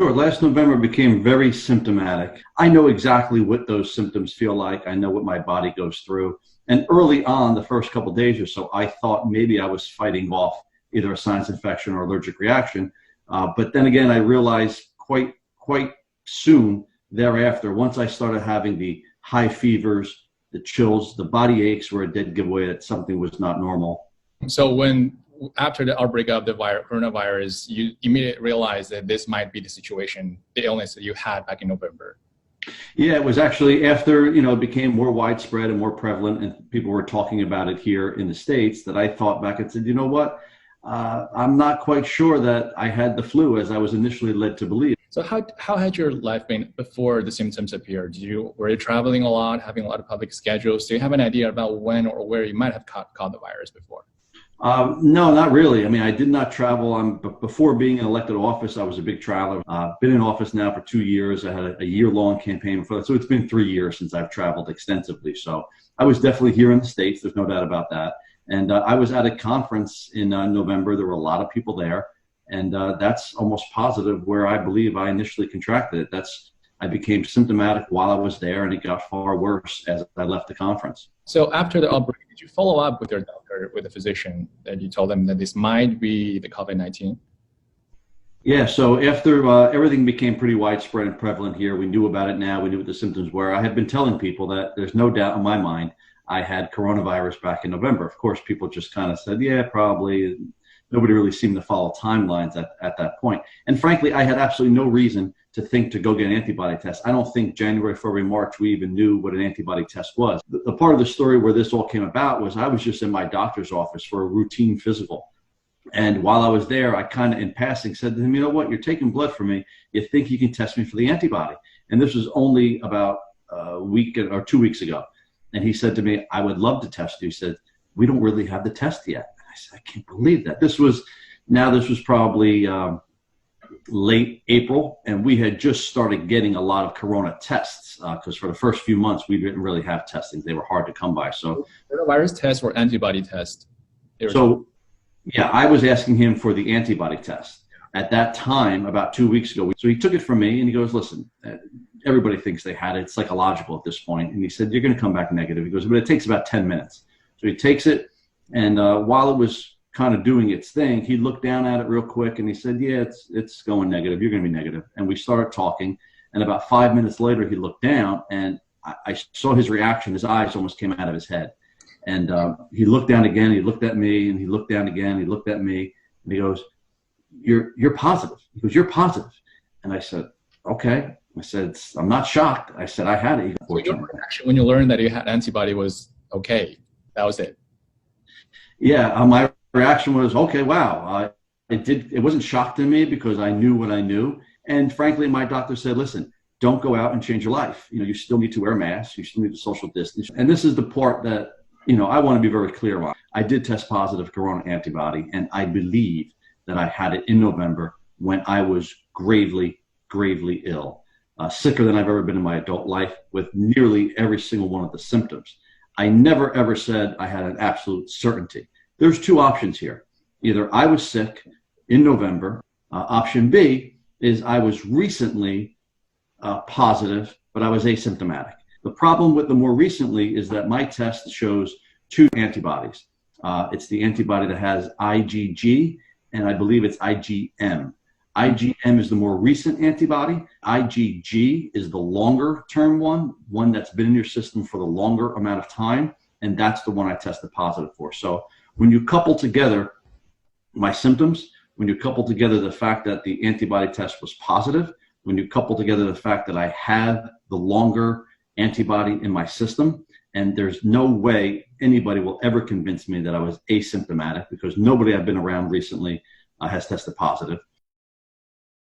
Sure. Last November became very symptomatic. I know exactly what those symptoms feel like. I know what my body goes through. And early on, the first couple of days or so, I thought maybe I was fighting off either a sinus infection or allergic reaction. But then again, I realized quite soon thereafter, once I started having the high fevers, the chills, the body aches were a dead giveaway that something was not normal. So after the outbreak of the coronavirus, you immediately realized that this might be the situation, the illness that you had back in November. Yeah, it was actually after, it became more widespread and more prevalent and people were talking about it here in the States that I thought back and said, you know what, I'm not quite sure that I had the flu as I was initially led to believe. So how had your life been before the symptoms appeared? Were you traveling a lot, having a lot of public schedules? Do you have an idea about when or where you might have caught the virus before? No, not really. I mean, I did not travel. Before being in elected office, I was a big traveler. Been in office now for 2 years. I had a year-long campaign before that. So it's been 3 years since I've traveled extensively. So I was definitely here in the States. There's no doubt about that. And I was at a conference in November. There were a lot of people there. And that's almost positive where I believe I initially contracted it. I became symptomatic while I was there, and it got far worse as I left the conference. So after the outbreak, did you follow up with your doctor, with a physician, that you told them that this might be the COVID-19? Yeah, so after everything became pretty widespread and prevalent here, we knew about it now, we knew what the symptoms were. I had been telling people that there's no doubt in my mind I had coronavirus back in November. Of course, people just kind of said, yeah, probably. Nobody really seemed to follow timelines at that point. And frankly, I had absolutely no reason to think to go get an antibody test. I don't think January, February, March, we even knew what an antibody test was. The part of the story where this all came about was I was just in my doctor's office for a routine physical. And while I was there, I kind of in passing said to him, you know what, you're taking blood from me. You think you can test me for the antibody? And this was only about a week or 2 weeks ago. And he said to me, I would love to test you. He said, we don't really have the test yet. I said, I can't believe that. This was probably late April, and we had just started getting a lot of corona tests because for the first few months, we didn't really have testing. They were hard to come by. So coronavirus test or antibody test? So yeah, I was asking him for the antibody test. At that time, about 2 weeks ago, so he took it from me and he goes, listen, everybody thinks they had it. It's psychological at this point. And he said, you're going to come back negative. He goes, but it takes about 10 minutes. So he takes it. And while it was kind of doing its thing, he looked down at it real quick and he said, yeah, it's going negative. You're going to be negative. And we started talking. And about 5 minutes later, he looked down and I saw his reaction. His eyes almost came out of his head. And he looked down again. He looked at me and he looked down again. He looked at me and he goes, you're positive. He goes, you're positive. And I said, okay. I said, I'm not shocked. I said, I had it. So your reaction when you learned that you had antibody was, okay, that was it. Yeah, my reaction was, okay, wow. It wasn't shock to me because I knew what I knew. And frankly, my doctor said, listen, don't go out and change your life. You still need to wear masks. You still need to social distance. And this is the part that, I want to be very clear on. I did test positive corona antibody, and I believe that I had it in November when I was gravely, gravely ill, sicker than I've ever been in my adult life with nearly every single one of the symptoms. I never, ever said I had an absolute certainty. There's two options here. Either I was sick in November. Option B is I was recently positive, but I was asymptomatic. The problem with the more recently is that my test shows two antibodies. It's the antibody that has IgG, and I believe it's IgM. IgM is the more recent antibody. IgG is the longer term one that's been in your system for the longer amount of time, and that's the one I tested positive for. So when you couple together my symptoms, when you couple together the fact that the antibody test was positive, when you couple together the fact that I had the longer antibody in my system, and there's no way anybody will ever convince me that I was asymptomatic because nobody I've been around recently has tested positive.